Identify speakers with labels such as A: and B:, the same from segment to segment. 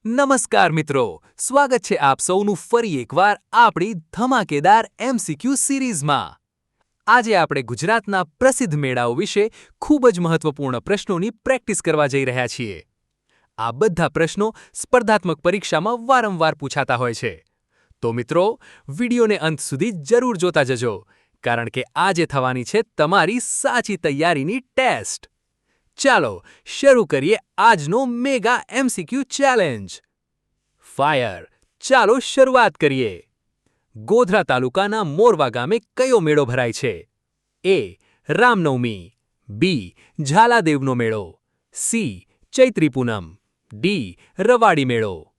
A: નમસ્કાર મિત્રો, સ્વાગત છે આપ સૌનું ફરી એકવાર આપણી ધમાકેદાર એમસીક્યુ સિરીઝમાં। આજે આપણે ગુજરાતના પ્રસિદ્ધ મેળાઓ વિશે ખૂબ જ મહત્વપૂર્ણ પ્રશ્નોની પ્રેક્ટિસ કરવા જઈ રહ્યા છીએ। આ બધા પ્રશ્નો સ્પર્ધાત્મક પરીક્ષામાં વારંવાર પૂછાતા હોય છે। તો મિત્રો, વિડીયોને અંત સુધી જરૂર જોતા જજો, કારણ કે આજે થવાની છે તમારી સાચી તૈયારીની ટેસ્ટ। ચાલો શરૂ કરીએ આજનો મેગા એમસીક્યુ ચેલેન્જ। ફાયર, ચાલો શરૂઆત કરીએ। ગોધરા તાલુકાના મોરવા ગામે કયો મેળો ભરાય છે? એ. રામનવમી, બી. ઝાલાદેવનો મેળો, સી. ચૈત્રી પૂનમ, ડી. રવાડી મેળો।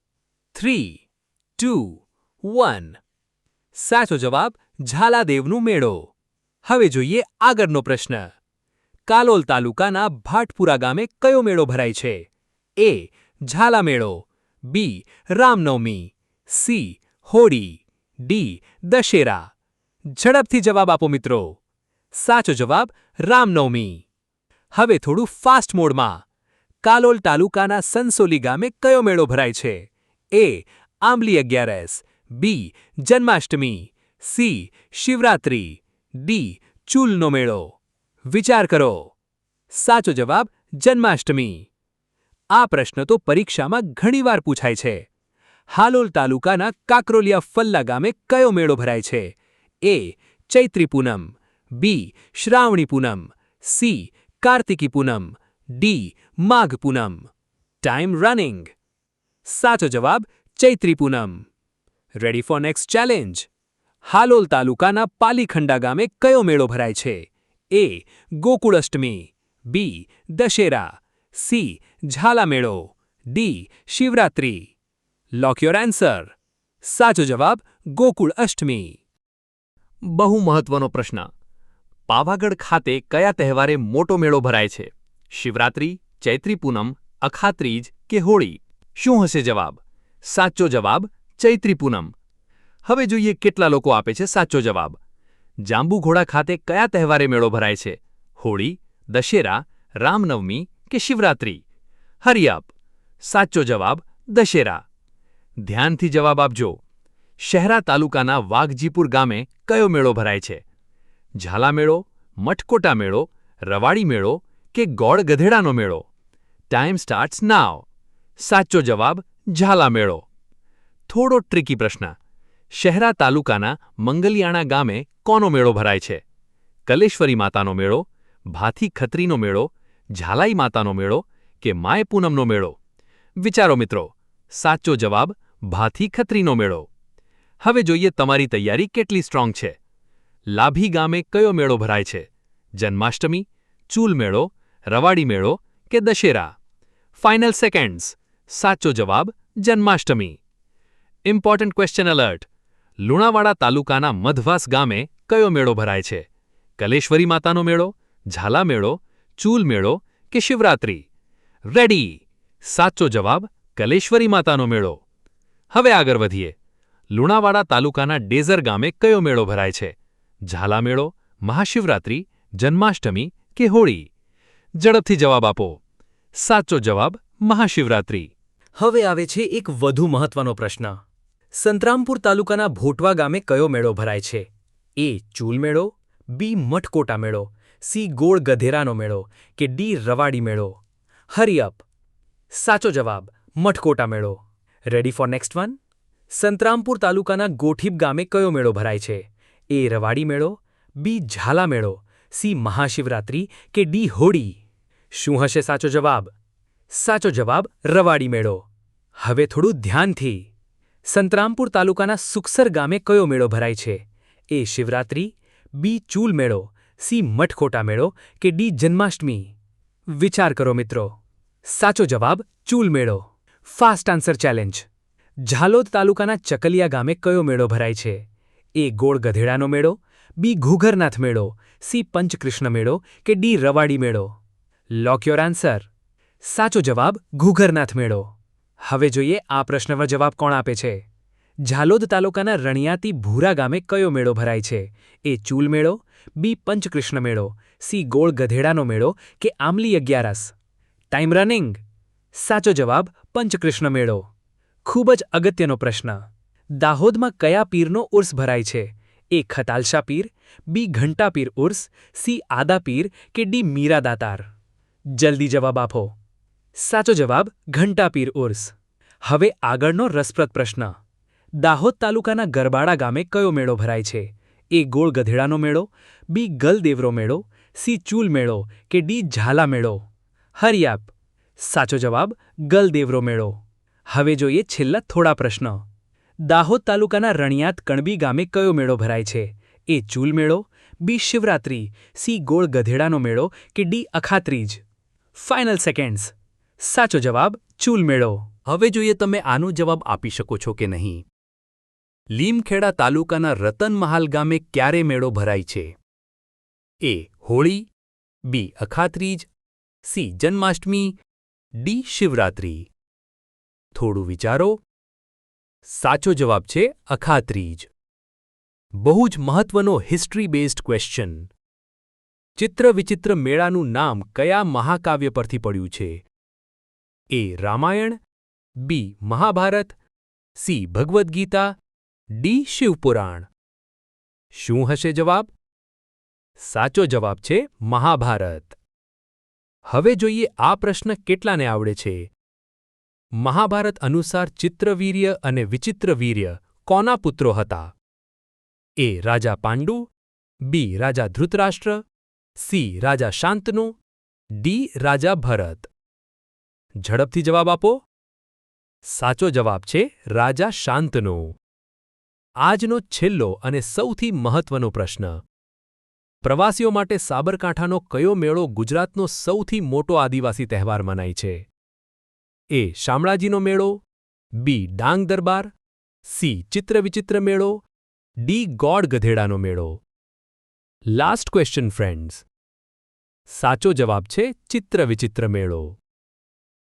A: 3, 2, 1 સાચો જવાબ ઝાલાદેવનું મેળો। હવે જોઈએ આગળનો પ્રશ્ન। કાલોલ તાલુકાના ભાટપુરા ગામે કયો મેળો ભરાય છે? એ. ઝાલા મેળો, બી. રામનવમી, સી. હોળી, ડી. દશેરા। ઝડપથી જવાબ આપો મિત્રો। સાચો જવાબ રામનવમી। હવે થોડું ફાસ્ટ મોડમાં। કાલોલ તાલુકાના સંસોલી ગામે કયો મેળો ભરાય છે? એ. આંબલી અગિયારસ, બી. જન્માષ્ટમી, સી. શિવરાત્રી, ડી. ચૂલનો મેળો। વિચાર કરો। સાચો જવાબ જન્માષ્ટમી। આ પ્રશ્ન તો પરીક્ષામાં ઘણીવાર પૂછાય છે। હાલોલ તાલુકાના કાકરોલિયા ફલ્લા ગામે કયો મેળો ભરાય છે? A. Chaitri Poonam, B. Shravani Poonam, C. Kartiki Poonam, D. Magh Poonam. Time running. સાચો જવાબ Chaitri Poonam. Ready for next challenge. Halol તાલુકાના પાલીખંડા ગામે કયો મેળો ભરાય છે? A. Gokul Ashtami, B. Dussehra, C. Jhala મેળો, D. Shivratri. Lock your answer. સાચો જવાબ ગોકુળ અષ્ટમી। બહુ મહત્વનો પ્રશ્ન। પાવાગઢ ખાતે કયા તહેવારે મોટો મેળો ભરાય છે? શિવરાત્રી, ચૈત્રી પૂનમ, અખાત્રીજ કે હોળી? શું હશે જવાબ? સાચો જવાબ ચૈત્રી પૂનમ। હવે જોઈએ કેટલા લોકો આપે છે સાચો જવાબ। જાંબુઘોડા ખાતે કયા તહેવારે મેળો ભરાય છે? હોળી, દશેરા, રામનવમી કે શિવરાત્રી? હરી અપ। સાચો જવાબ દશેરા। ધ્યાનથી જવાબ આપજો। શહેરા તાલુકાના વાઘજીપુર ગામે કયો મેળો ભરાય છે? ઝાલા મેળો, મઠકોટા મેળો, રવાડી મેળો કે ગોળ ગધેડાનો મેળો? ટાઈમ સ્ટાર્ટ્સ નાવ। સાચો જવાબ ઝાલા મેળો। થોડો ટ્રિકી પ્રશ્ન। શહેરા તાલુકાના મંગલિયાણા ગામે કોનો મેળો ભરાય છે? કલેશ્વરી માતાનો મેળો, ભાથી ખત્રીનો મેળો, ઝાલાઈ માતાનો મેળો કે માય પૂનમનો મેળો? વિચારો મિત્રો। સાચો જવાબ ભાથી ખત્રીનો મેળો। હવે જોઈએ તમારી તૈયારી કેટલી સ્ટ્રોંગ છે। લાભી ગામે કયો મેળો ભરાય છે? જન્માષ્ટમી, ચૂલ મેળો, રવાડી મેળો કે દશેરા? Final seconds. સાચો જવાબ Janmashtami. Important question alert. Lunawada તાલુકાના મધવાસ ગામે કયો મેળો ભરાય છે? કલેશ્વરી માતાનો મેળો, ઝાલા મેળો, ચૂલ મેળો કે શિવરાત્રી? રેડી। સાચો જવાબ કલેશ્વરી માતાનો મેળો। હવે આગળ વધીએ। લુણાવાડા તાલુકાના ડેઝર ગામે કયો મેળો ભરાય છે? ઝાલા મેળો, મહાશિવરાત્રી, જન્માષ્ટમી કે હોળી? ઝડપથી જવાબ આપો। સાચો જવાબ મહાશિવરાત્રી। હવે આવે છે એક વધુ મહત્વનો પ્રશ્ન। સંતરામપુર તાલુકાના ભોટવા ગામે કયો મેળો ભરાય છે? એ. ચૂલ મેળો, બી. મઠકોટા મેળો, સી. ગોળ ગધેરાનો મેળો કે ડી. રવાડી મેળો? હરી અપ। સાચો જવાબ મઠકોટા મેળો। Ready for next one. Santrampur તાલુકાના ગોઠીબ ગામે કયો મેળો ભરાય છે? એ. રવાડી મેળો, બી. ઝાલા મેળો, સી. મહાશિવરાત્રી કે ડી. હોળી? શું હશે સાચો જવાબ? સાચો જવાબ રવાડી મેળો। હવે થોડું ધ્યાનથી। સંતરામપુર તાલુકાના સુખસર ગામે કયો મેળો ભરાય છે? એ. શિવરાત્રી, બી. ચૂલ મેળો, સી. મઠકોટા મેળો કે ડી. જન્માષ્ટમી? વિચાર કરો મિત્રો। સાચો જવાબ ચૂલ મેળો। Fast answer challenge. ઝાલોદ તાલુકાના ચકલિયા ગામે કયો મેળો ભરાય છે? એ. ગોળ ગધેડાનો મેળો, બી. ઘૂઘરનાથ મેળો, સી. પંચકૃષ્ણ મેળો કે ડી. રવાડી મેળો? લોક યોર આન્સર। સાચો જવાબ ઘૂઘરનાથ મેળો। હવે જોઈએ આ પ્રશ્નનો જવાબ કોણ આપે છે। ઝાલોદ તાલુકાના રણિયાતી ભૂરા ગામે કયો મેળો ભરાય છે? એ. ચૂલ મેળો, બી. પંચકૃષ્ણ મેળો, સી. ગોળ ગધેડાનો મેળો કે આંબલી અગિયારસ? Time running. સાચો જવાબ પંચકૃષ્ણ મેળો। ખૂબ જ અગત્યનો પ્રશ્ન. દાહોદમાં કયા પીરનો ઉર્સ ભરાય છે? એ ખતાલશા પીર, બી ઘંટા પીર ઉર્સ, સી આદા પીર કે ડી મીરા દાતાર? જલ્દી જવાબ આપો. સાચો જવાબ ઘંટા પીર ઉર્સ. હવે આગળનો રસપ્રદ પ્રશ્ન. દાહોદ તાલુકાના ગરબાડા ગામે કયો મેળો ભરાય છે? એ ગોળ ગધેડાનો મેળો, બી ગલદેવરો મેળો, સી ચૂલ મેળો કે ડી ઝાલા મેળો? હરી આપ. સાચો જવાબ ગલદેવરો મેળો. હવે જોઈએ છેલ્લા થોડા પ્રશ્નો. દાહોદ તાલુકાના રણિયાત કણબી ગામે કયો મેળો ભરાય છે? એ ચૂલ મેળો, બી શિવરાત્રી, સી ગોળ ગધેડાનો મેળો કે ડી અખાત્રીજ? Final seconds. સાચો જવાબ ચૂલ મેળો. હવે જોઈએ તમે આનો જવાબ આપી શકો છો કે નહીં. લીમખેડા તાલુકાના રતનમહાલ ગામે ક્યારે મેળો ભરાય છે? એ હોળી, બી અખાત્રીજ, સી જન્માષ્ટમી, ડી શિવરાત્રી? થોડું વિચારો. સાચો જવાબ છે અખાત્રીજ. બહુ જ મહત્વનો હિસ્ટ્રી બેઝડ ક્વેશ્ચન. ચિત્ર વિચિત્ર મેળાનું નામ કયા મહાકાવ્ય પરથી પડ્યું છે? એ રામાયણ, બી મહાભારત, સી ભગવદ્ ગીતા, ડી શિવપુરાણ? શું હશે જવાબ? સાચો જવાબ છે મહાભારત. હવે જોઈએ આ પ્રશ્ન કેટલાને આવડે છે. મહાભારત અનુસાર ચિત્રવીર્ય અને વિચિત્રવીર્ય કોના પુત્રો હતા? એ રાજા પાંડુ, બી રાજા ધૃતરાષ્ટ્ર, સી રાજા શાંતનુ, ડી રાજા ભરત? ઝડપથી જવાબ આપો. સાચો જવાબ છે રાજા શાંતનુ. આજનો છેલ્લો અને સૌથી મહત્વનો પ્રશ્ન. પ્રવાસીઓ માટે સાબરકાંઠાનો કયો મેળો ગુજરાતનો સૌથી મોટો આદિવાસી તહેવાર મનાય છે? એ શામળાજીનો મેળો, બી ડાંગ દરબાર, સી ચિત્રવિચિત્ર મેળો, ડી ગોળ ગધેડાનો મેળો? Last question friends. સાચો જવાબ છે ચિત્રવિચિત્ર મેળો.